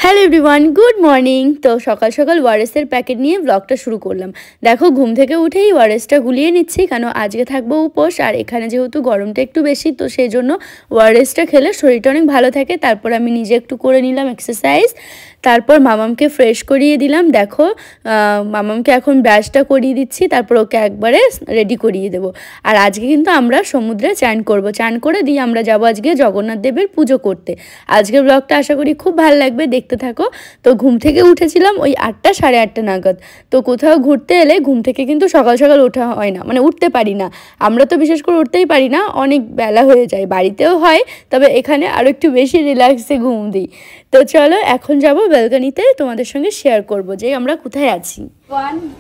Hello everyone, good morning. তো সকাল সকাল ওয়ারেসের প্যাকেট নিয়ে ব্লগটা শুরু করলাম। দেখো ঘুম থেকে উঠেই ওয়ারেসটা গুলিয়ে নিচ্ছি, কেন আজকে থাকবো উপোস। আর এখানে যেহেতু গরমটা একটু বেশি, তো সেই জন্য ওয়ারেসটা খেলে শরীরটা অনেক ভালো থাকে। তারপর আমি নিজে একটু করে নিলাম এক্সারসাইজ। তারপর মামামকে ফ্রেশ করিয়ে দিলাম। দেখো মামামকে এখন ব্রাশটা করিয়ে দিচ্ছি, তারপর ওকে একবারে রেডি করিয়ে দেবো। আর আজকে কিন্তু আমরা সমুদ্রে চান করব। চান করে দিয়ে আমরা যাবো আজকে জগন্নাথ দেবের পুজো করতে। আজকের ব্লগটা আশা করি খুব ভালো লাগবে, দেখতে থাকো। তো ঘুম থেকে উঠেছিলাম ওই 8টা সাড়ে 8টা নাগাদ। তো কোথাও ঘুরতে এলে ঘুম থেকে কিন্তু সকাল সকাল ওঠা হয় না, মানে উঠতে পারি না। আমরা তো বিশেষ করে উঠতেই পারি না, অনেক বেলা হয়ে যায়। বাড়িতেও হয়, তবে এখানে আরও একটু বেশি রিল্যাক্সে ঘুম দিই। তো চলো এখন যাবো ব্যালকনিতে, তোমাদের সঙ্গে শেয়ার করব যে আমরা কোথায় আছি।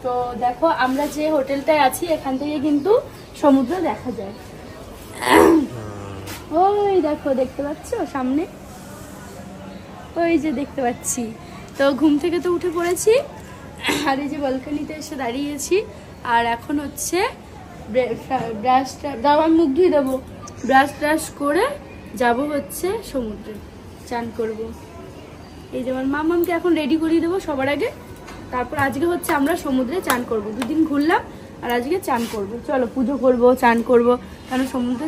তো দেখো আমরা যে হোটেলটায় আছি এখান থেকে কিন্তু সমুদ্র দেখা যায়। ওই দেখো, দেখতে পাচ্ছ সামনে, ওই যে দেখতে পাচ্ছি। তো ঘুম থেকে তো উঠে পড়েছি, আর এই যে ব্যালকনিতে এসে দাঁড়িয়েছি। আর এখন হচ্ছে ব্রাশ মুখ ধুয়ে দেবো, ব্রাশ করে যাব হচ্ছে সমুদ্রে চান করব। এই যে আমার মামামকে এখন রেডি করিয়ে দেবো সবার আগে। তারপর আজকে হচ্ছে আমরা সমুদ্রে চান করব। দুদিন ঘুরলাম আর আজকে চান করব। চলো পুজো করব, চান করব, কারণ সমুদ্রে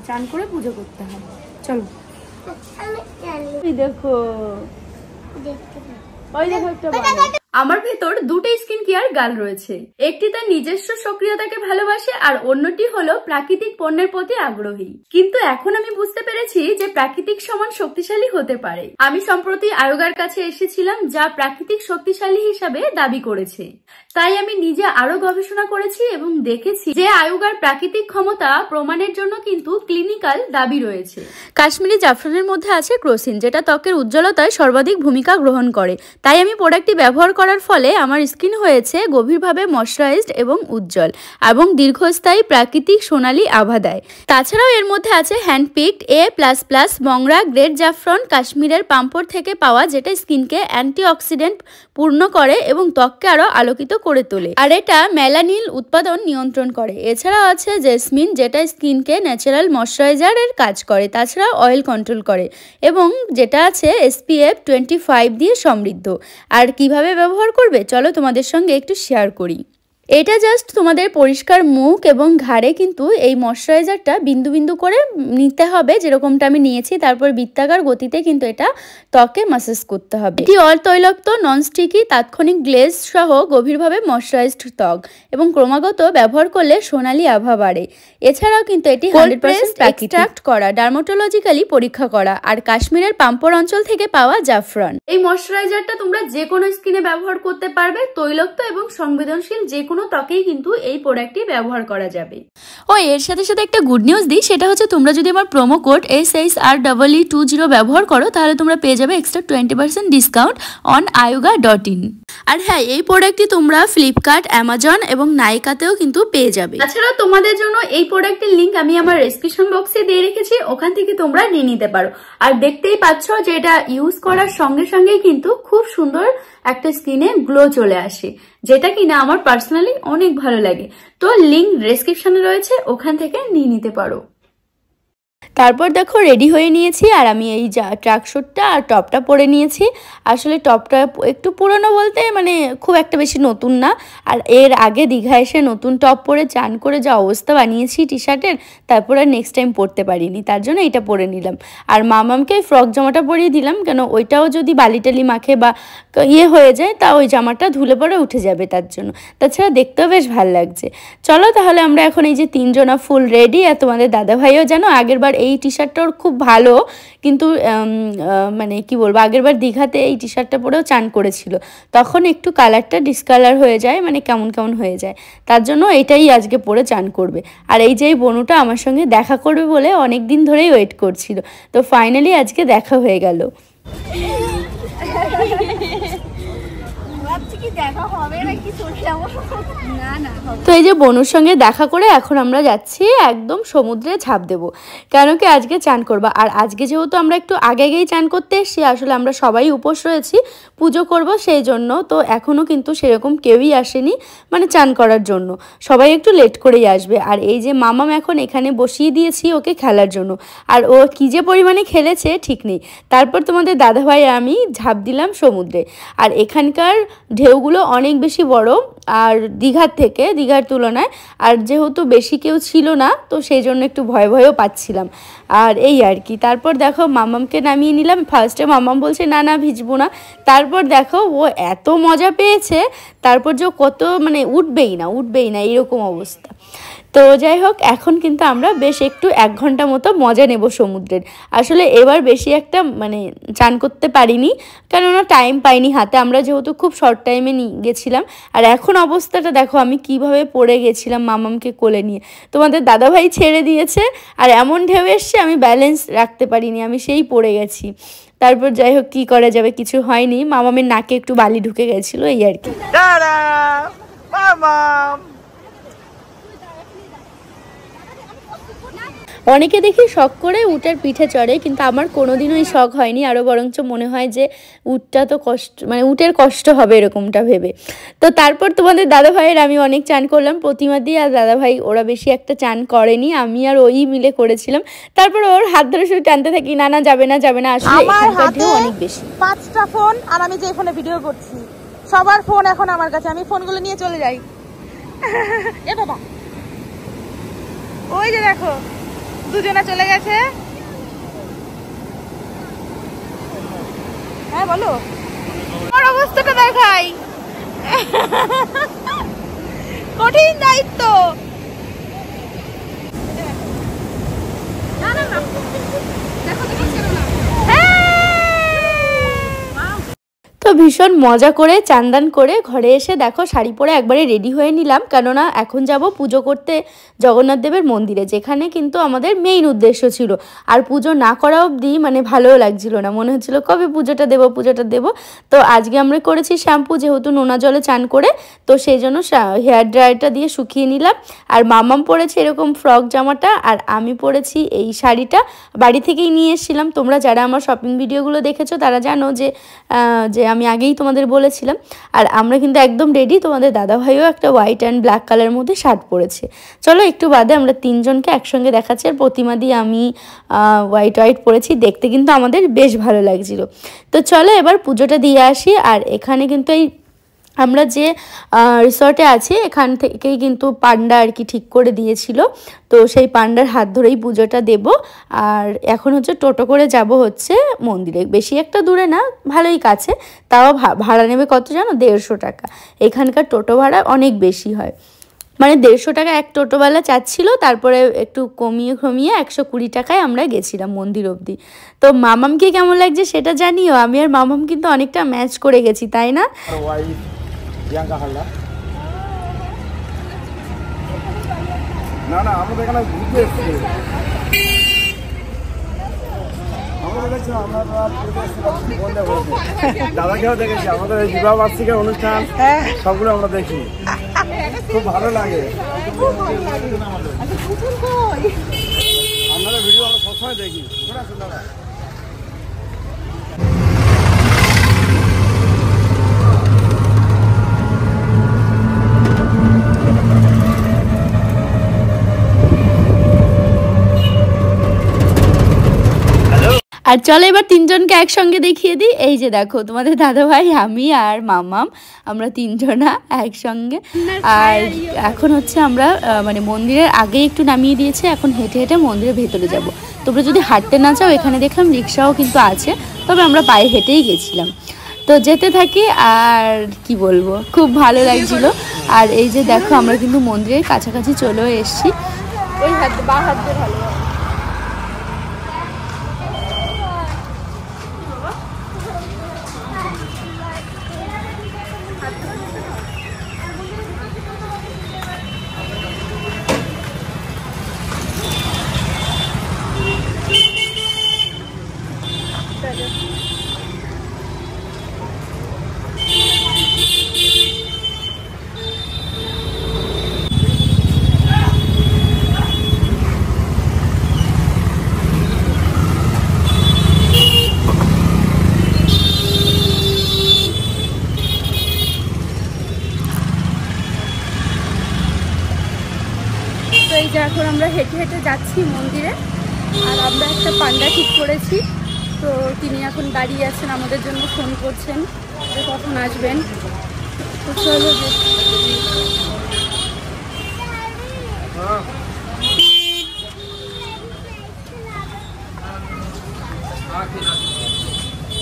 চান করে পুজো করতে হয়। চলো। দেখো ওই দেখো একটা আমার ভেতর দুটো স্কিন কেয়ার গার্ল রয়েছে। একটি তার নিজস্ব সক্রিয়তাকে ভালোবাসে আর অন্যটি হলো প্রাকৃতিক পণ্যের প্রতি আগ্রহী। কিন্তু এখন আমি বুঝতে পেরেছি যে প্রাকৃতিক সমান শক্তিশালী হতে পারে। আমি সম্প্রতি আয়োগার কাছে এসেছিলাম, যা প্রাকৃতিক শক্তিশালী হিসাবে দাবি করেছে। তাই আমি নিজে আরো গবেষণা করেছি এবং দেখেছি যে আয়োগার প্রাকৃতিক ক্ষমতা প্রমাণের জন্য কিন্তু ক্লিনিক্যাল দাবি রয়েছে। কাশ্মীরি জাফরানের মধ্যে আছে ক্রোসিন, যেটা ত্বকের উজ্জ্বলতায় সর্বাধিক ভূমিকা গ্রহণ করে। তাই আমি প্রোডাক্টটি ব্যবহার করার ফলে আমার স্কিন হয়েছে গভীরভাবে ময়শ্চারাইজড এবং উজ্জ্বল, এবং দীর্ঘস্থায়ী প্রাকৃতিক সোনালী আভা দেয়। তাছাড়াও এর মধ্যে আছে হ্যান্ডপিকড A++ মংরা গ্রেড জাফরান, কাশ্মীরের পাম্পর থেকে পাওয়া, যেটা স্কিনকে অ্যান্টিঅক্সিডেন্ট পূর্ণ করে এবং ত্বককে আরো আলোকিত করে তোলে। আর এটা মেলানিন উৎপাদন নিয়ন্ত্রণ করে। এছাড়াও আছে জেসমিন, যেটা স্কিনকে ন্যাচারাল ময়শ্চারাইজারের কাজ করে। তাছাড়া অয়েল কন্ট্রোল করে, এবং যেটা আছে SPF 25 দিয়ে সমৃদ্ধ। আর কিভাবে ব্যবহার করবে চলো তোমাদের সঙ্গে একটু শেয়ার করি। এটা জাস্ট তোমাদের পরিষ্কার মুখ এবং ঘাড়ে কিন্তু এই ময়শ্চারাইজারটা বিন্দু বিন্দু করে নিতে হবে, যেরকমটা আমি নিয়েছি। তারপর বৃত্তাকার গতিতে কিন্তু এটা ত্বকে ম্যাসাজ করতে হবে। এটি অতৈলাক্ত, ননস্টিকি, তাৎক্ষণিক গ্লেজ সহ গভীরভাবে ময়শ্চারাইজড ত্বক, এবং ক্রমাগত ব্যবহার করলে সোনালী আভা বাড়ে। এছাড়াও কিন্তু এটি 100% এক্সট্রাক্ট করা, ডার্মাটোলজিক্যালি পরীক্ষা করা, আর কাশ্মীরের পাম্পর অঞ্চল থেকে পাওয়া জাফরান। এই ময়শ্চারাইজারটা তোমরা যে কোনো স্কিনে ব্যবহার করতে পারবে। তৈলাক্ত এবং সংবেদনশীল যে কোনো ত্বকেই কিন্তু এই প্রোডাক্টটি ব্যবহার করা যাবে। এর সাথে সাথে একটা গুড নিউজ দিই, সেটা হচ্ছে তোমরা যদি আমার প্রোমো কোড SHREE20 ব্যবহার করো, তাহলে তোমরা পেয়ে যাবে এক্সট্রা 20% ডিসকাউন্ট অন ayuga.in। আর হ্যাঁ, এই প্রোডাক্টটি তোমরা ফ্লিপকার্ট, অ্যামাজন এবং নাইকাতেও কিন্তু পেয়ে যাবে। তাছাড়া তোমাদের জন্য এই প্রোডাক্টের লিঙ্ক আমি আমার ডেসক্রিপশন বক্সে দিয়ে রেখেছি, ওখান থেকে তোমরা নিয়ে নিতে পারো। আর দেখতেই পাচ্ছ যে এটা ইউজ করার সঙ্গে সঙ্গে কিন্তু খুব সুন্দর একটা স্কিনে গ্লো চলে আসে, যেটা কিনা আমার পার্সোনালি অনেক ভালো লাগে। তো লিঙ্ক ডেসক্রিপশনে রয়েছে, ওখান থেকে নিয়ে নিতে পারো। তারপর দেখো রেডি হয়ে নিয়েছি, আর আমি এই ট্র্যাক স্যুটটা আর টপটা পরে নিয়েছি। আসলে টপটা একটু পুরনো বলতে মানে খুব একটা বেশি নতুন না। আর এর আগে দীঘা এসে নতুন টপ পরে চান করে যা অবস্থা বানিয়েছি টি শার্টের, তারপর আর নেক্সট টাইম পরতে পারিনি, তার জন্য এটা পরে নিলাম। আর মামামকে ফ্রক জামাটা পরিয়ে দিলাম, কেন ওইটাও যদি বালিটালি মাখে বা হয়ে যায়, তা ওই জামাটা ধুলে পরে উঠে যাবে, তার জন্য। তাছাড়া দেখতেও বেশ ভালো লাগছে। চলো তাহলে আমরা এখন এই যে তিনজনা ফুল রেডি। আর তোমাদের দাদাভাইও জানো আগের বার এই টি শার্টটা ওর খুব ভালো, কিন্তু মানে কি বলবো, আগের বার দীঘাতে এই টি শার্টটা পরেও চান করেছিল, তখন একটু কালারটা ডিসকালার হয়ে যায়, মানে কেমন কেমন হয়ে যায়। তার জন্য এটাই আজকে পরে চান করবে। আর এই যে এই বনুটা আমার সঙ্গে দেখা করবে বলে অনেক দিন ধরেই ওয়েট করছিল, তো ফাইনালি আজকে দেখা হয়ে গেল। তো এই যে বনুর সঙ্গে দেখা করে এখন আমরা যাচ্ছি একদম সমুদ্রে ঝাঁপ দেব, কেন কি আজকে চান করবা। আর আজকে যেহেতু আমরা একটু আগেই চান করতে এসেছি, আসলে আমরা সবাই উপোস রয়েছি, পুজো করব সেই জন্য। তো এখনও কিন্তু সেরকম কেউই আসেনি মানে চান করার জন্য, সবাই একটু লেট করেই আসবে। আর এই যে মামাম এখন এখানে বসিয়ে দিয়েছি ওকে খেলার জন্য, আর ও কী যে পরিমাণে খেলেছে ঠিক নেই। তারপর তোমাদের দাদাভাই আমি ঝাঁপ দিলাম সমুদ্রে। আর এখানকার ঢেউগুলো অনেক বেশি বড় আর দীঘার তুলনায়, আর যেহেতু বেশি কেউ ছিল না তো সেই জন্য একটু ভয়ও পাচ্ছিলাম। আর এই আর কি, তারপর দেখো মামামকে নামিয়ে নিলাম। ফার্স্টে মামাম বলছে না না ভিজবো না, তারপর দেখো ও এত মজা পেয়েছে, তারপর যে কত মানে উঠবেই না এইরকম অবস্থা। তো যাই হোক, এখন কিন্তু আমরা বেশ একটু 1 ঘন্টা মতো মজা নেব সমুদ্রের। আসলে এবার বেশি একটা মানে চান করতে পারিনি, কেননা টাইম পাইনি হাতে, আমরা যেহেতু খুব শর্ট টাইমে গেছিলাম। আর এখন অবস্থাটা দেখো আমি কিভাবে পড়ে গেছিলাম মামামকে কোলে নিয়ে, তোমাদের দাদাভাই ছেড়ে দিয়েছে আর এমন ঢেউ এসছে আমি ব্যালেন্স রাখতে পারিনি, আমি সেই পড়ে গেছি। তারপর যাই হোক কী করা যাবে, কিছু হয়নি, মামামের নাকে একটু বালি ঢুকে গেছিলো এই আর কি। অনেকে দেখি শখ করে উটের পিঠে চড়ে, কিন্তু আমার কোনোদিনও এই শখ হয়নি, আরও বরঞ্চ মনে হয় যে উটটা তো কষ্ট মানে উটের কষ্ট হবে এরকমটা ভেবে। তো তারপর তোমাদের দাদাভাইয়ের আমি অনেক চান করলাম, প্রতিমা দিয়ে, আর দাদাভাই ওরা বেশি একটা চান করেনি, আমি আর ওই মিলে করেছিলাম। তারপর ওর হাত ধরে শুধু টানতে থাকি, না না যাবে না, আসলে এখানকার ঢেউ অনেক বেশি। 5টা ফোন আর আমি যে ফোনে ভিডিও করছি, সবার ফোন এখন আমার কাছে, আমি ফোনগুলো নিয়ে চলে যাই। এ বাবা, ওই যে দেখো দুজনা চলে গেছে। হ্যাঁ বলো, আমার অবস্থাটা দেখাই, কঠিন দায়িত্ব। তো ভীষণ মজা করে চান্দান করে ঘরে এসে দেখো শাড়ি পরে একবারে রেডি হয়ে নিলাম, কেননা এখন যাব পুজো করতে জগন্নাথ দেবের মন্দিরে, যেখানে কিন্তু আমাদের মেইন উদ্দেশ্য ছিল। আর পুজো না করা অবধি মানে ভালোও লাগছিল না, মনে হচ্ছিল কবে পুজোটা দেবো। তো আজকে আমরা করেছি শ্যাম্পু, যেহেতু নোনা জলে চান করে, তো সেই জন্য হেয়ার ড্রায়ারটা দিয়ে শুকিয়ে নিলাম। আর মামাম পরেছে এরকম ফ্রক জামাটা, আর আমি পরেছি এই শাড়িটা, বাড়ি থেকেই নিয়ে এসেছিলাম। তোমরা যারা আমার শপিং ভিডিওগুলো দেখেছো তারা জানো যে আমি আগেই তোমাদের বলেছিলাম। আর আমরা কিন্তু একদম রেডি, তোমাদের দাদাভাইও একটা হোয়াইট অ্যান্ড ব্ল্যাক কালারের মধ্যে শার্ট পরেছে। চলো একটু বাদে আমরা 3 জনকে একসঙ্গে দেখাচ্ছি। আর প্রতিমা দিয়ে আমি হোয়াইট পরেছি, দেখতে কিন্তু আমাদের বেশ ভালো লাগছিল। তো চলো এবার পুজোটা দিয়ে আসি। আর এখানে কিন্তু এই আমরা যে রিসর্টে আছি এখান থেকেই কিন্তু পান্ডা আর কি ঠিক করে দিয়েছিল, তো সেই পান্ডার হাত ধরেই পুজোটা দেব। আর এখন হচ্ছে টোটো করে যাব হচ্ছে মন্দিরে, বেশি একটা দূরে না, ভালোই কাছে, তাও ভাড়া নেবে কত জানো, 150 টাকা। এখানকার টোটো ভাড়া অনেক বেশি হয়, মানে 150 টাকা এক টোটোওয়ালা চাচ্ছিল, তারপরে একটু কমিয়ে 120 টাকায় আমরা গেছিলাম মন্দির অবধি। তো মামামকে কেমন লাগছে সেটা জানিও, আমি আর মামাম কিন্তু অনেকটা ম্যাচ করে গেছি, তাই না? না না আমাদের এখানে ঘুরতে এসেছি, দাদাকেও দেখেছি, আমাদের এই বিবাহ বার্ষিকীর অনুষ্ঠান সবগুলো আমরা দেখি, খুব ভালো লাগে। আপনাদের ভিডিও আমরা সবসময় দেখি। আর চলো এবার 3 জনকে একসঙ্গে দেখিয়ে দিই। এই যে দেখো তোমাদের দাদাভাই, আমি আর মামাম, আমরা 3 জনা একসঙ্গে। আর এখন হচ্ছে আমরা মানে মন্দিরের আগেই একটু নামিয়ে দিয়েছে, এখন হেঁটে হেঁটে মন্দিরের ভেতরে যাব। তোমরা যদি হাঁটতে না চাও, এখানে দেখলাম রিক্সাও কিন্তু আছে, তবে আমরা পায়ে হেঁটেই গেছিলাম। তো যেতে থাকি, আর কি বলবো, খুব ভালো লাগছিল। আর এই যে দেখো আমরা কিন্তু মন্দিরের কাছাকাছি চলেও এসেছি। ওই হাত বা হাত দিয়ে ভালো এখন আমরা হেঁটে হেঁটে যাচ্ছি মন্দিরে। আর আমরা একটা পান্ডা ঠিক করেছি, তো তিনি এখন দাঁড়িয়ে আছেন, আমাদের জন্য ফোন করছেন যে কখন আসবেন। তো চলো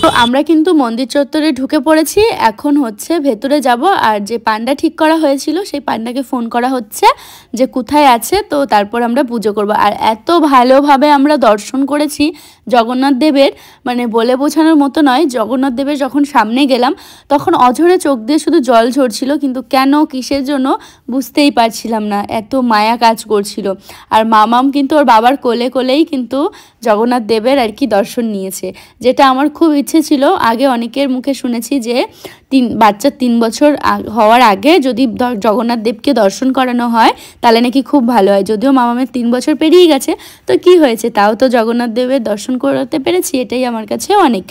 তো আমরা কিন্তু মন্দির চত্বরে ঢুকে পড়েছি। এখন হচ্ছে ভেতরে যাব, আর যে পান্ডা ঠিক করা হয়েছিল সেই পান্ডাকে ফোন করা হচ্ছে যে কোথায় আছে, তো তারপর আমরা পুজো করব। আর এত ভালোভাবে আমরা দর্শন করেছি জগন্নাথ দেবের, মানে বলে বোঝানোর মতো নয়। জগন্নাথ দেবের যখন সামনে গেলাম তখন অঝরে চোখ দিয়ে শুধু জল ঝরছিল, কিন্তু কেন কিসের জন্য বুঝতেই পারছিলাম না, এত মায়া কাজ করছিল। আর মামাম কিন্তু ওর বাবার কোলে কোলেই কিন্তু জগন্নাথ দেবের আর কি দর্শন নিয়েছে, যেটা আমার খুব ইচ্ছে ছিল। আগে অনেকের মুখে শুনেছি যে বাচ্চার 3 বছর হওয়ার আগে যদি জগন্নাথ দেবকে দর্শন করানো হয় তাহলে নাকি খুব ভালো হয়। যদিও মামামের 3 বছর পেরিয়ে গেছে, তো কি হয়েছে, তাও তো জগন্নাথ দেবের দর্শন করতে পেরেছি, এটাই আমার কাছে অনেক।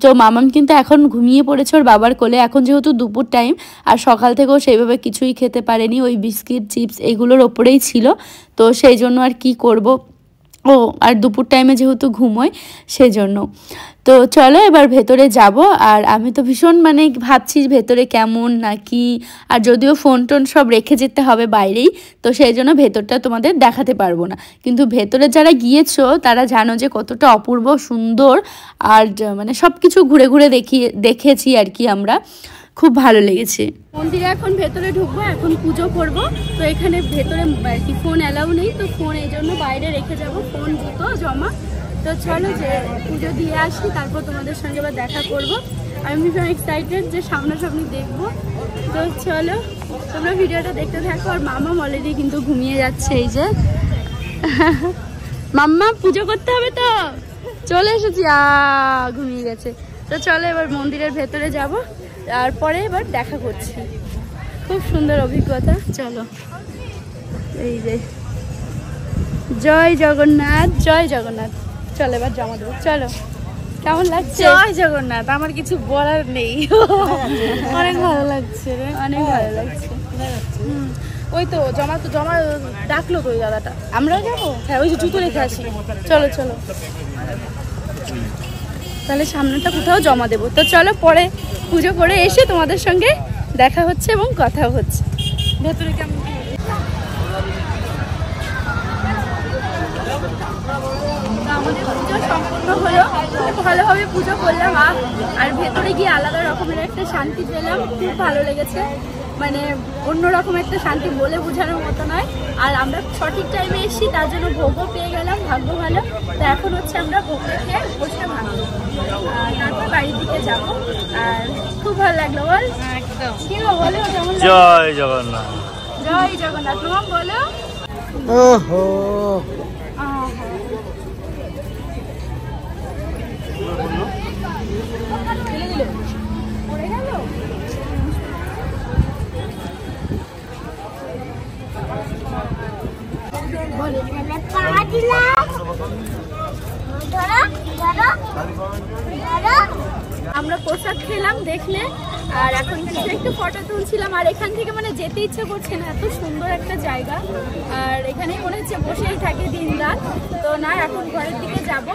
তো মামাম কিন্তু এখন ঘুমিয়ে পড়েছে ওর বাবার কোলে। এখন যেহেতু দুপুর টাইম, আর সকাল থেকেও সেইভাবে কিছুই খেতে পারেনি, ওই বিস্কিট চিপস এগুলোর ওপরেই ছিল, তো সেই জন্য আর কি করব, ও আর দুপুর টাইমে যেহেতু ঘুমোয় সেজন্য। তো চলো এবার ভেতরে যাব। আর আমি তো ভীষণ মানে ভাবছি ভেতরে কেমন নাকি, আর যদিও ফোন টোন সব রেখে যেতে হবে বাইরেই, তো সেই জন্য ভেতরটা তোমাদের দেখাতে পারবো না। কিন্তু ভেতরে যারা গিয়েছো তারা জানো যে কতটা অপূর্ব সুন্দর, আর মানে সব কিছু ঘুরে ঘুরে দেখেছি আর কি আমরা, খুব ভালো লেগেছে। মন্দিরে এখন ভেতরে ঢুকবো, এখন পুজো করব। তো এখানে ভেতরে আর কি ফোন অ্যালাউ নেই, তো ফোন এই জন্য বাইরে রেখে যাব, ফোন জুতো জমা। তো চলো যে পুজো দিয়ে আসি, তারপর তোমাদের সঙ্গে আবার দেখা করব। আমি ভীষণ এক্সাইটেড যে সামনাসামনি দেখবো। তো চলো তোমরা ভিডিওটা দেখতে থাকো। আর মামা অলরেডি কিন্তু ঘুমিয়ে যাচ্ছে, এই যে মাম্মা পুজো করতে হবে তো চলে এসেছি, ঘুমিয়ে গেছে। তো চলো এবার মন্দিরের ভেতরে যাব, তারপরে এবার দেখা করছি। খুব সুন্দর অভিজ্ঞতা। চলো এই যে জয় জগন্নাথ, জয় জগন্নাথ। চলো এবার জমা দেবো। চলো কেমন লাগছে? জয় জগন্নাথ। আমার কিছু বলার নেই, অনেক ভালো লাগছে রে, অনেক ভালো লাগছে। ওই তো জমা ডাকলো তো ওই দাদাটা। আমরাও যাবো? হ্যাঁ, ওই যে জুতো রেখে আসি। চলো চলো তাহলে সামনেটা কোথাও জমা দেবো। তো চলো পরে পুজো করে এসে তোমাদের সঙ্গে দেখা হচ্ছে এবং কথাও হচ্ছে। ভেতরে কেমন আমাদের পুজো সম্পূর্ণ হলো, খুব ভালোভাবে পুজো করলাম। আর ভেতরে গিয়ে আলাদা রকমের একটা শান্তি পেলাম, খুব ভালো লেগেছে। মানে অন্যরকম একটা শান্তি বলে বোঝানোর মতো নয়। আর আমরা সঠিক টাইমে এসেছি, তার জন্য ভোগও পেয়ে গেলাম, ভাগ্য ভালো। তো এখন হচ্ছে আমরা ভোগ খেয়ে বসে ভাঙবো, তারপর বাড়ির দিকে যাবো। আর খুব ভালো লাগলো, বল একদম। কি বলো? যেমন জয় জগন্নাথ, জয় জগন্নাথ। তোমার বলো। ওহো পড়ে গেল। আমরা প্রসাদ খেলাম দেখলে, আর এখন কিছু একটু ফটো তুলছিলাম। আর এখান থেকে মানে যেতে ইচ্ছে করছে না, এত সুন্দর একটা জায়গা। আর এখানে মনে হচ্ছে বসেই থাকে দিন রাত। তো না, এখন ঘরের দিকে যাব।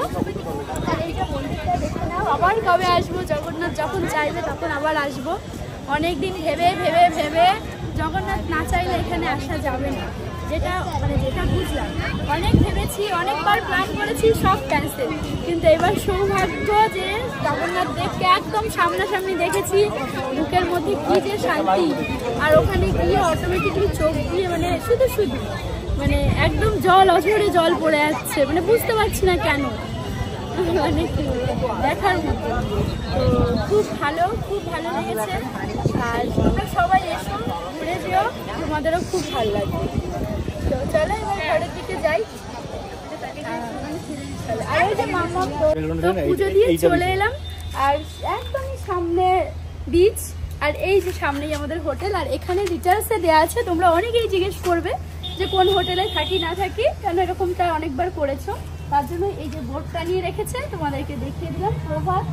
আর এইটা মন্দিরটা দেখে নাও। আবার কবে আসবো, জগন্নাথ যখন চাইবে তখন আবার আসবো। অনেক দিন ভেবে ভেবে ভেবে জগন্নাথ না চাইলে এখানে আসা যাবে না, যেটা বুঝলাম। অনেক ভেবেছি, অনেকবার প্ল্যান করেছি, সব ক্যান্সেল। কিন্তু এবার সৌভাগ্য যে জগন্নাথ দেবকে একদম সামনাসামনি দেখেছি, বুকের মধ্যে কি যে শান্তি। আর ওখানে গিয়ে অটোমেটিকলি চোখ দিয়ে মানে শুধু মানে একদম অঝরে জল পড়ে যাচ্ছে, মানে বুঝতে পারছি না কেন, মানে দেখার মতো। তো খুব ভালো লেগেছে। আর তোমরা সবাই এসো, ঘুরে যেও, তোমাদেরও খুব ভালো লাগবে। তো চলো এবার ঘরের দিকে যাই। আর ওই যে মামা তো পুজো দিয়ে চলে এলাম। আর একদমই সামনে বিচ, আর এই যে সামনেই আমাদের হোটেল। আর এখানে ডিটেলসে দেওয়া আছে, তোমরা অনেকেই জিজ্ঞেস করবে যে কোন হোটেলে থাকি না থাকি, কেন এরকমটা অনেকবার করেছো, তার জন্য এই যে বোর্ডটা নিয়ে রেখেছে তোমাদেরকে দেখিয়ে দিলাম। প্রভাত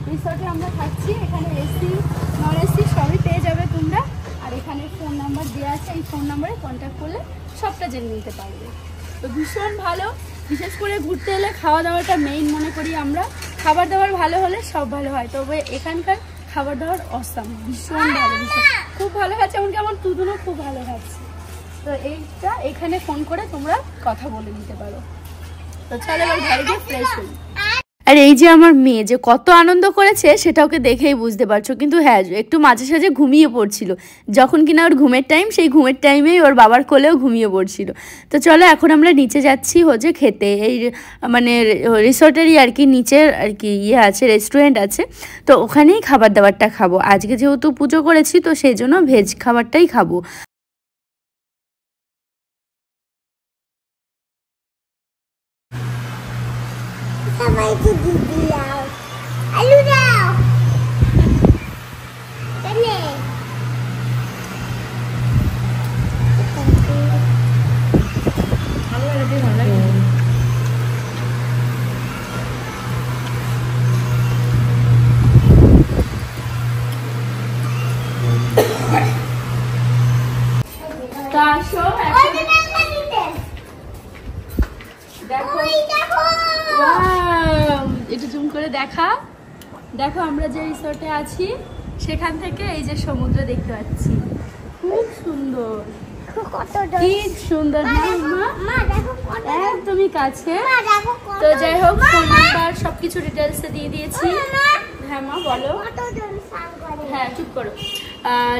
রিসর্টে আমরা থাকছি। এখানে এসি নন এসি সবই পেয়ে যাবে তোমরা। আর এখানে ফোন নাম্বার দেওয়া আছে, এই ফোন নাম্বারে কন্ট্যাক্ট করলে সবটা জেনে নিতে পারবে। তো ভীষণ ভালো। বিশেষ করে ঘুরতে এলে খাওয়া দাওয়াটা মেইন মনে করি আমরা। খাবার দাবার ভালো হলে সব ভালো হয়। তবে এখানকার খাবার দাবার অসাম, ভীষণ ভালো, ভীষণ খুব ভালো খাচ্ছে। এমনকি আমার দুধনও খুব ভালো খাচ্ছে। তো এইটা এখানে ফোন করে তোমরা কথা বলে নিতে পারো। তো চলো এবার ঘরে গিয়ে ফ্রেশ হই। আর এই যে আমার মেয়ে যে কত আনন্দ করেছে সেটা ওকে দেখেই বুঝতে পারছো। কিন্তু হ্যাঁ, একটু মাঝে সাঝে ঘুমিয়ে পড়ছিল। যখন কিনা ওর ঘুমের টাইম, সেই ঘুমের টাইমেই ওর বাবার কোলেও ঘুমিয়ে পড়ছিল। তো চলো এখন আমরা নিচে যাচ্ছি হচ্ছে খেতে। এই মানে রিসর্টেরই আর কি নিচের আর কি ইয়ে আছে, রেস্টুরেন্ট আছে। তো ওখানেই খাবার দাবারটা খাবো। আজকে যেহেতু পুজো করেছি তো সেই জন্য ভেজ খাবারটাই খাবো। সবাইকে দিদি দাও, আলু দাও, কেনে আলু আর ভালো লাগে। তা আসো এখন দেখো, একটু জুম করে দেখা। দেখো আমরা যে রিসোর্টে আছি সেখান থেকে এই যে সমুদ্র দেখতে পাচ্ছি, খুব সুন্দর, কি সুন্দর মা দেখো একদমই কাছে। মা দেখো তো যাই হোক, ফোন নাম্বার সবকিছু ডিটেলস দিয়ে দিয়েছি। হ্যাঁ মা বলো। কতজন সাং করে হ্যাঁ চুপ করো।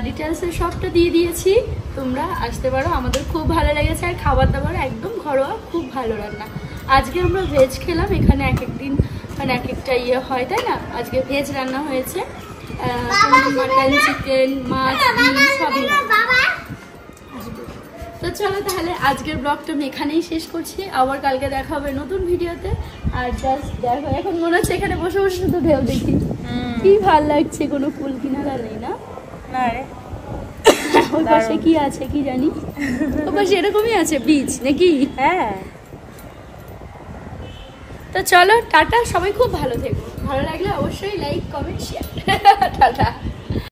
ডিটেলসের সবটা দিয়ে দিয়েছি, তোমরা আসতে পারো। আমাদের খুব ভালো লেগেছে। আর খাবার দাবার একদম ঘরোয়া, খুব ভালো রান্না। আজকে আমরা ভেজ খেলাম। এখানে এক এক দিন মানে এক একটা ইয়ে হয়, তাই না? আজকে ভেজ রান্না হয়েছে, মাটন, চিকেন, মাছ, ডিম সবই। বাবা তো চলো তাহলে আজকের ব্লগটা আমি এখানেই শেষ করছি। আবার কালকে দেখা হবে নতুন ভিডিওতে। আর জাস্ট দেখো, এখন মনে হচ্ছে এখানে বসে বসে শুধু ঢেউ দেখি। কি ভাল লাগছে, কোনো ফুল কিনারা নেই না? না রে, ওই পাশে কি আছে কি জানি, ওই পাশে এরকমই আছে বিচ নাকি? হ্যাঁ। তো চলো টাটা, সবাই খুব ভালো থেকো। ভালো লাগলে অবশ্যই লাইক, কমেন্ট, শেয়ার। টাটা।